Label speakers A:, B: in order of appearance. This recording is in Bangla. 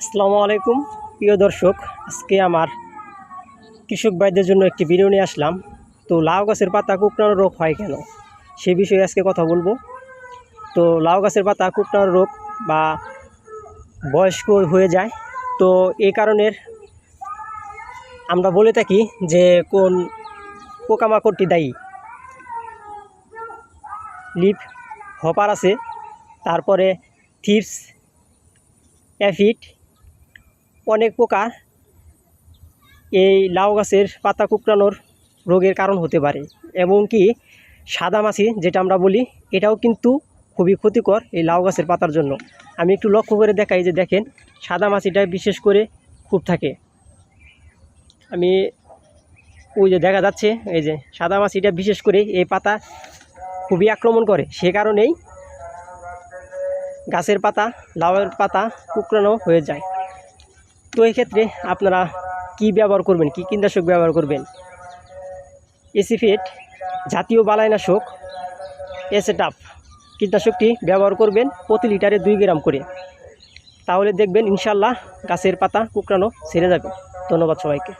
A: আসসালামু আলাইকুম প্রিয় দর্শক, আজকে আমার কৃষক ভাইদের জন্য একটি ভিডিও নিয়ে আসলাম। তো লাউ গাছের পাতা কুঁকড়ানো রোগ হয় কেন, সে বিষয়ে আজকে কথা বলবো। তো লাউ গাছের পাতা কুঁকড়ানো রোগ বা বয়স্ক হয়ে যায়, তো এই কারণের আমরা বলে থাকি যে কোন পোকামাকড়টি দায়ী। লিফ হপার আছে, তারপরে থিপস, অ্যাফিড, অনেক পোকা এই লাউ গাছের পাতা কুঁকড়ানোর রোগের কারণ হতে পারে। এবং কি সাদামাছি যেটা আমরা বলি, এটাও কিন্তু খুবই ক্ষতিকর এই লাউ গাছের পাতার জন্য। আমি একটু লক্ষ্য করে দেখাই যে দেখেন, সাদামাছিটা বিশেষ করে খুব থাকে। আমি ওই যে দেখা যাচ্ছে, এই যে সাদামাছিটা বিশেষ করে এই পাতা খুবই আক্রমণ করে, সে কারণেই গাছের পাতা, লাউয়ের পাতা কুঁকড়ানো হয়ে যায়। তো এই ক্ষেত্রে আপনারা কি ব্যবহার করবেন, কি কীটনাশক ব্যবহার করবেন? এসিফেট জাতীয় বালাইনাশক এসেটাপ কীটনাশকটি ব্যবহার করবেন প্রতি লিটারে 2 গ্রাম করে। তাহলে দেখবেন ইনশাল্লাহ গাছের পাতা কুঁকড়ানো ছেড়ে যাবে। ধন্যবাদ সবাইকে।